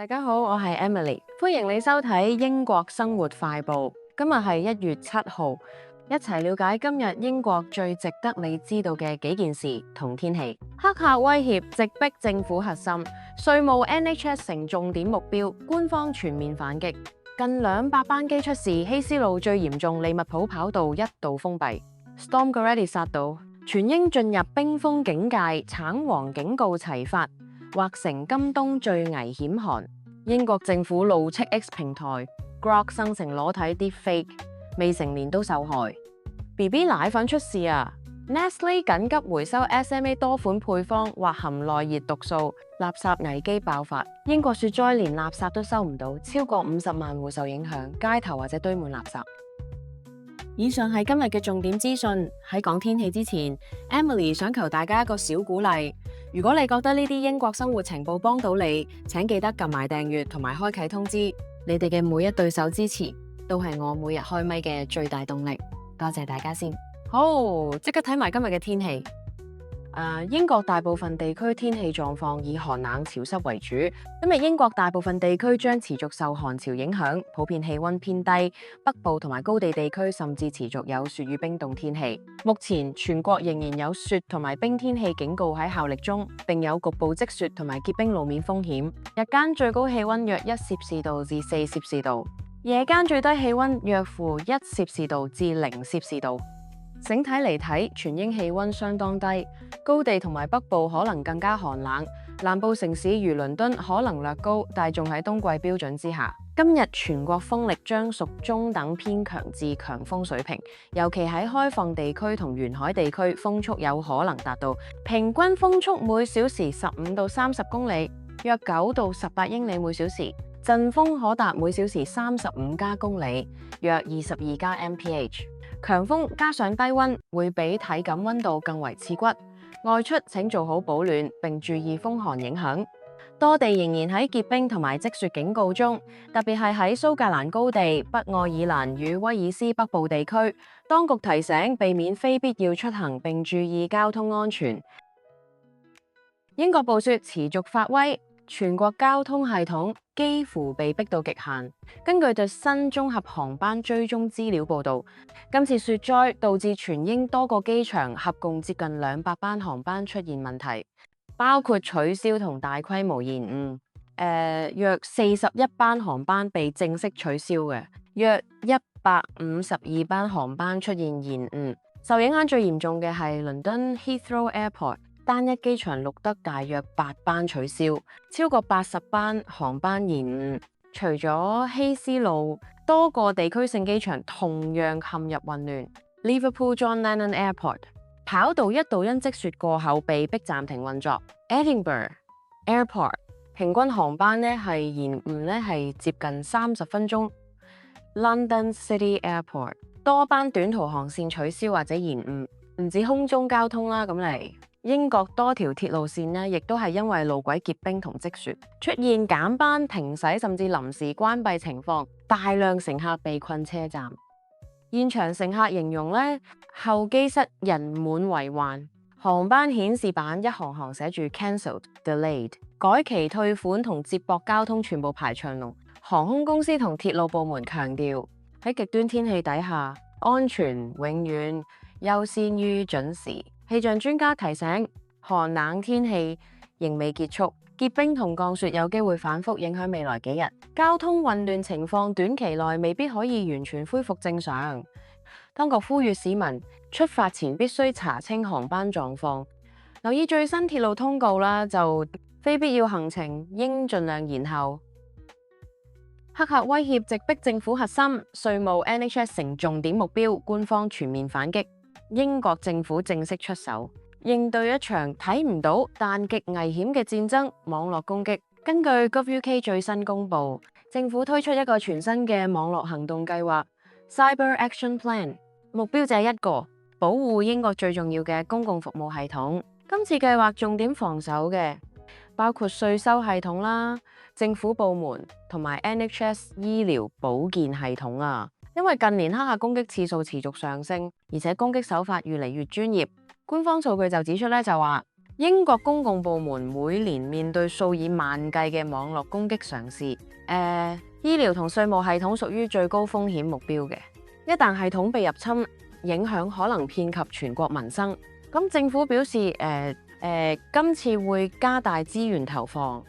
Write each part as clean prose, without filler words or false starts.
大家好，我係 Emily，歡迎你收睇英國生活快報。今日係1月7號，一齊了解今日英國最值得你知道嘅幾件事同天氣。黑客威脅直逼政府核心，稅務 NHS 成重點目標，官方全面反擊。近200班機出事，希斯路最嚴重，利物浦跑道一度封閉。Storm Gerrity 殺到，全英進入冰封警戒，橙黃警告齊發。或成今冬最危險寒。英國政府怒斥 X 平台 Grok 生成裸體 Deepfake， 未成年都受害。BB 奶粉出事啊 ！Nestle 緊急回收 SMA 多款配方或含耐熱毒素，垃圾危機爆發。英國雪災連垃圾都收唔到，超過50萬戶受影響，街頭或者堆滿垃圾。以上係今日嘅重點資訊。喺講天氣之前 ，Emily 想求大家一個小鼓勵。如果你覺得呢啲英國生活情報幫到你，請記得撳埋訂閱同埋開啟通知。你哋嘅每一對手支持，都係我每日開咪嘅最大動力。多謝大家先。好，即刻睇埋今日嘅天氣。英國大部分地區天氣狀況以寒冷潮濕為主。今日英國大部分地區將持續受寒潮影響，普遍氣溫偏低，北部同埋高地地區甚至持續有雪與冰凍天氣。目前全國仍然有雪同埋冰天氣警告喺效力中，並有局部積雪同埋結冰路面風險。日間最高氣溫約1攝氏度至4攝氏度，夜間最低氣溫約乎1攝氏度至0攝氏度。整體嚟睇，全英氣溫相當低，高地同埋北部可能更加寒冷，南部城市如倫敦可能略高，但仲喺冬季標準之下。今日全國風力將屬中等偏強至強風水平，尤其喺開放地區同沿海地區，風速有可能達到平均風速每小時15到30公里，約9到18英里每小時，陣風可達每小時35加公里，約22加 mph。強風加上低溫，會比體感溫度更為刺骨。外出請做好保暖，並注意風寒影響。多地仍然喺結冰同埋積雪警告中，特別係喺蘇格蘭高地、北愛爾蘭與威爾斯北部地區，當局提醒避免非必要出行，並注意交通安全。英國暴雪持續發威，全國交通系統幾乎被逼到極限。根據最新綜合航班追蹤資料報導，今次雪災導致全英多個機場合共接近200班航班出現問題，包括取消同大規模延誤。約41班航班被正式取消嘅，約152班航班出現延誤。受影響最嚴重嘅係倫敦 Heathrow Airport。單一機場錄得大約8班取消，超過80班航班延誤。除咗希斯路，多個地區性機場同樣陷入混亂。Liverpool John Lennon Airport 跑道一度因積雪過厚被迫暫停運作。Edinburgh Airport 平均航班係延誤係接近30分鐘。London City Airport 多班短途航線取消或者延誤，唔止空中交通啦，咁嚟。英國多條鐵路線亦都係因為路軌結冰同積雪，出現減班、停駛甚至臨時關閉情況，大量乘客被困車站。現場乘客形容候機室人滿為患，航班顯示板一行行寫住 cancelled、delayed， 改期退款同接駁交通全部排長龍。航空公司同鐵路部門強調，喺極端天氣底下，安全永遠優先於準時。氣象專家提醒，寒冷天氣仍未結束，結冰同降雪有機會反覆影響未來幾日。交通混亂情況短期內未必可以完全恢復正常。當局呼籲市民出發前必須查清航班狀況，留意最新鐵路通告啦，就非必要行程應盡量延後。黑客威脅直逼政府核心，稅務 NHS 成重點目標，官方全面反擊。英國政府正式出手，應對一場睇唔到但極危險嘅戰爭——網絡攻擊。根據 GovUK 最新公佈，政府推出一個全新嘅網絡行動計劃 Cyber Action Plan， 目標就係一個保護英國最重要嘅公共服務系統。今次計劃重點防守嘅包括稅收系統啦、政府部門同埋 NHS 醫療保健系統啊。因為近年黑客攻擊次數持續上升，而且攻擊手法越嚟越專業，官方數據就指出就話英國公共部門每年面對數以萬計嘅網絡攻擊嘗試。醫療同稅務系統屬於最高風險目標嘅，一旦系統被入侵，影響可能遍及全國民生。咁政府表示，今次會加大資源投放，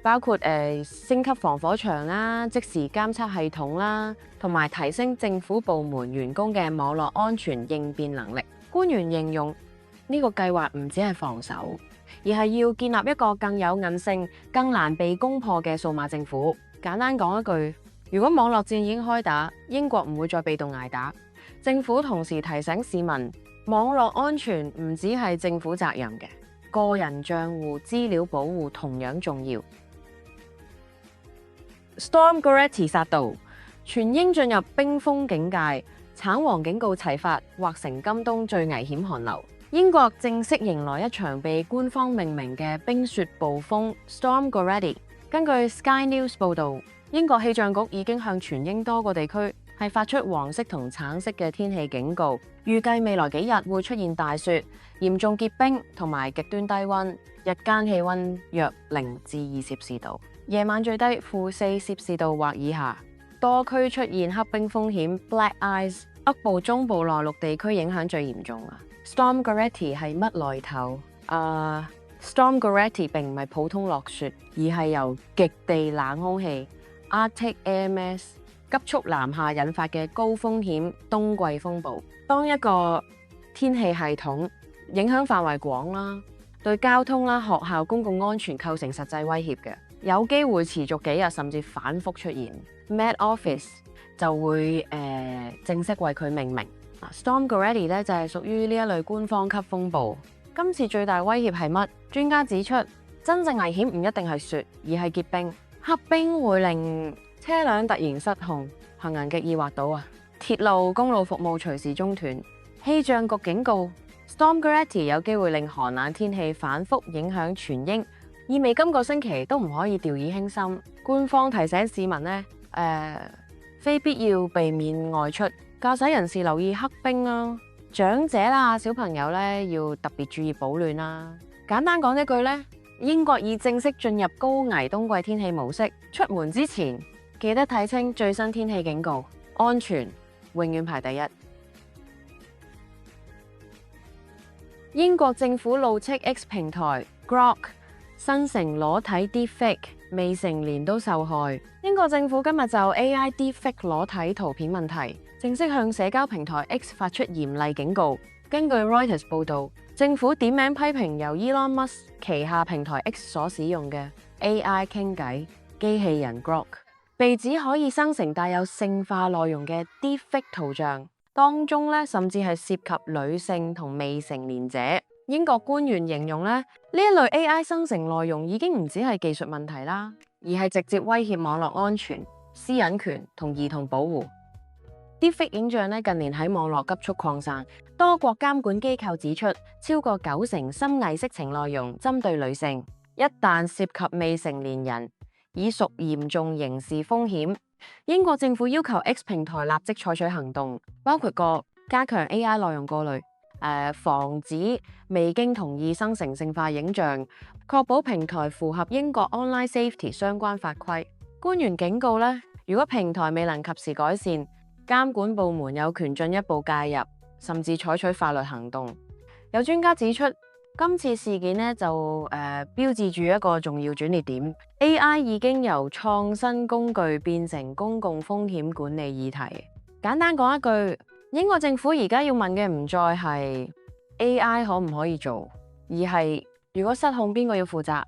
包括升級防火牆啦、即時監測系統啦，同埋提升政府部門員工嘅網絡安全應變能力。官員形容呢個計劃唔只係防守，而係要建立一個更有韌性、更難被攻破嘅數碼政府。簡單講一句，如果網絡戰已經開打，英國唔會再被動捱打。政府同時提醒市民，網絡安全唔只係政府責任嘅，個人帳戶資料保護同樣重要。Storm Gertie 殺到，全英進入冰封警戒，橙黃警告齊發，劃成今冬最危險寒流。英國正式迎來一場被官方命名嘅冰雪暴風 Storm Gertie。根據 Sky News 報導，英國氣象局已經向全英多個地區係發出黃色同橙色嘅天氣警告，預計未來幾日會出現大雪、嚴重結冰同埋極端低溫，日間氣溫約0至2攝氏度，夜晚最低-4攝氏度或以下。多區出現黑冰風險 （Black Ice），北部、中部內陸地區影響最嚴重啊。Storm Gertie 係乜來頭？Storm Gertie 並唔係普通落雪，而係由極地冷空氣 Arctic Air Mass 急速南下引發嘅高風險冬季風暴。當一個天氣系統影響範圍廣啦，對交通啦、學校公共安全構成實際威脅嘅，有機會持續幾日甚至反覆出現。Met Office 就會正式為佢命名。Storm Gertie 咧就係屬於呢一類官方級風暴。今次最大威脅係乜？專家指出，真正危險唔一定係雪，而係結冰。黑冰會令車輛突然失控，行人極易滑倒啊！鐵路、公路服務隨時中斷。氣象局警告 ，Storm Gertie 有機會令寒冷天氣反覆影響全英，意味今個星期都唔可以掉以輕心。官方提醒市民呢，非必要避免外出，駕駛人士留意黑冰啊，長者啦、小朋友咧要特別注意保暖啦。簡單講一句咧，英國已正式進入高危冬季天氣模式。出門之前記得睇清最新天氣警告，安全永遠排第一。英國政府怒斥 X 平台 Grok 生成裸體 Deepfake， 未成年都受害。英國政府今日就 AI Deepfake 裸體圖片問題，正式向社交平台 X 發出嚴厲警告。根據 Reuters 報導，政府點名批評由 Elon Musk 旗下平台 X 所使用嘅 AI 傾偈機器人 Grok， 被指可以生成帶有性化內容嘅 Deepfake 圖像，當中甚至係涉及女性同未成年者。英國官員形容呢一類 AI 生成內容已經唔止係技術問題啦，而係直接威脅網絡安全、私隱權同兒童保護。Deepfake 影像近年喺網絡急速擴散，多國監管機構指出，超過90%深偽色情內容針對女性，一旦涉及未成年人，已屬嚴重刑事風險。英國政府要求 X 平台立即採取行動，包括加強 AI 內容過濾，防止未經同意生成性化影像，確保平台符合英國 Online Safety 相關法規。官員警告如果平台未能及時改善，監管部門有權進一步介入，甚至採取法律行動。有專家指出，今次事件就標誌住一個重要轉捩點。AI 已經由創新工具變成公共風險管理議題。簡單講一句，英國政府而家要問嘅唔再係 AI 可唔可以做，而係如果失控邊個要負責。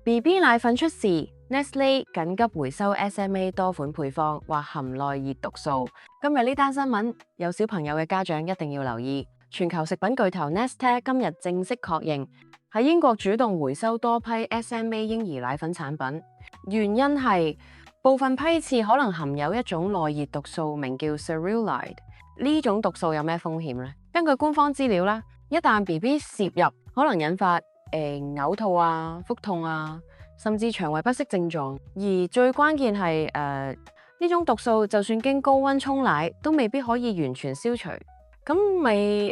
BB 奶粉出事，Nestlé 緊急回收 SMA 多款配方，或含內熱毒素。今日呢單新聞，有小朋友嘅家長一定要留意。全球食品巨頭 Nestlé 今日正式確認喺英國主動回收多批 SMA 嬰兒奶粉產品，原因係部分批次可能含有一種內熱毒素，名叫 Cerulide。呢種毒素有咩風險呢？根據官方資料一旦 BB 攝入，可能引發嘔吐啊、腹痛啊，甚至腸胃不適症狀。而最關鍵係呢種毒素就算經高溫沖奶，都未必可以完全消除。咁咪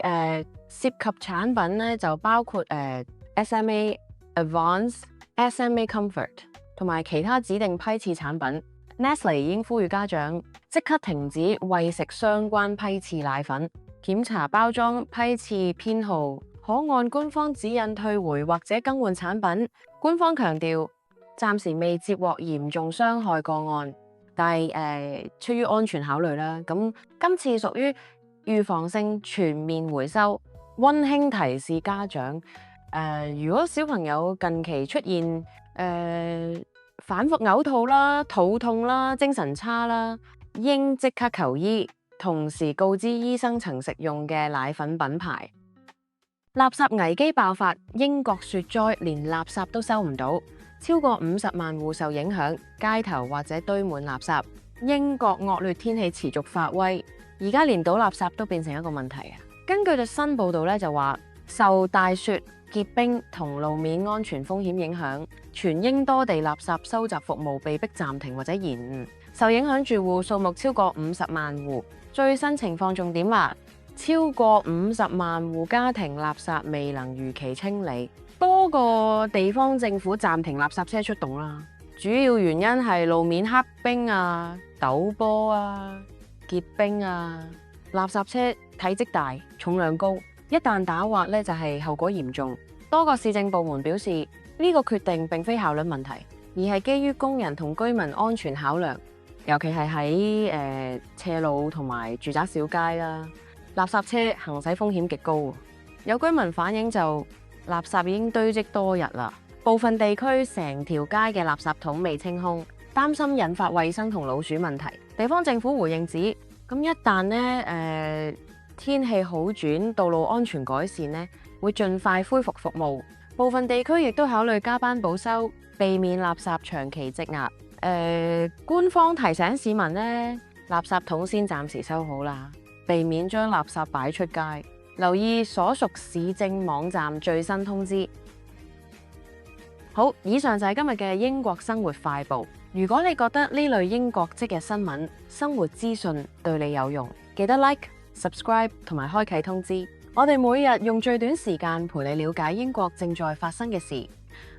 涉及產品咧就包括SMA Advance、SMA Comfort 同埋其他指定批次產品。Nestle 已經呼籲家長即刻停止餵食相關批次奶粉，檢查包裝批次編號，可按官方指引退回或者更換產品。官方強調暫時未接獲嚴重傷害個案，但係出於安全考慮啦，咁今次屬於預防性全面回收。溫馨提示家長，如果小朋友近期出現反覆嘔吐啦、肚痛啦、精神差啦，應即刻求醫，同時告知醫生曾食用嘅奶粉品牌。垃圾危機爆發，英國雪災，連垃圾都收唔到，超過50萬戶受影響，街頭或者堆滿垃圾。英國惡劣天氣持續發威，而家連倒垃圾都變成一個問題啊！根據最新報道咧，就話受大雪、結冰同路面安全風險影響，全英多地垃圾收集服務被迫暫停或者延誤，受影響住戶數目超過50萬戶。最新情況重點話，超過50萬戶家庭垃圾未能如期清理，多個地方政府暫停垃圾車出動啦。主要原因係路面黑冰啊、陡坡啊、結冰啊。垃圾車體積大、重量高，一旦打滑咧就係後果嚴重。多個市政部門表示，呢個決定並非效率問題，而係基於工人同居民安全考量，尤其係喺斜路同埋住宅小街啦。垃圾車行駛風險極高，有居民反映就垃圾已經堆積多日啦，部分地區成條街嘅垃圾桶未清空，擔心引發衛生同老鼠問題。地方政府回應指，咁一旦天氣好轉，道路安全改善咧，會盡快恢復服務。部分地區亦都考慮加班補修，避免垃圾長期積壓。官方提醒市民咧，垃圾桶先暫時收好啦，避免將垃圾擺出街。留意所屬市政網站最新通知。好，以上就係今日嘅英國生活快報。如果你覺得呢類英國即日新聞、生活資訊對你有用，記得 Like、Subscribe 同埋開啟通知。我哋每日用最短時間陪你了解英國正在發生嘅事。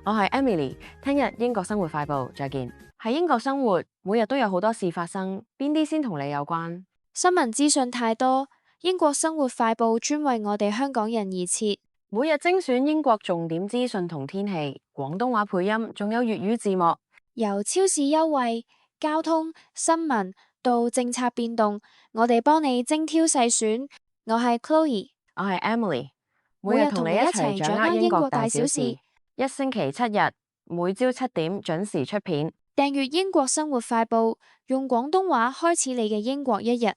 我係 Emily， 聽日英國生活快報再見。喺英國生活，每日都有好多事發生，邊啲先同你有關？新聞資訊太多，英國生活快報專為我哋香港人而設，每日精選英國重點資訊同天氣，廣東話配音，仲有粵語字幕。由超市優惠、交通、新聞到政策變動，我哋幫你精挑細選。我係 Chloe， 我係 Emily， 每日同你一齊掌握英國大小事。一星期7日，每朝7點準時出片。訂閱英國生活快報，用廣東話開始你嘅英國一日。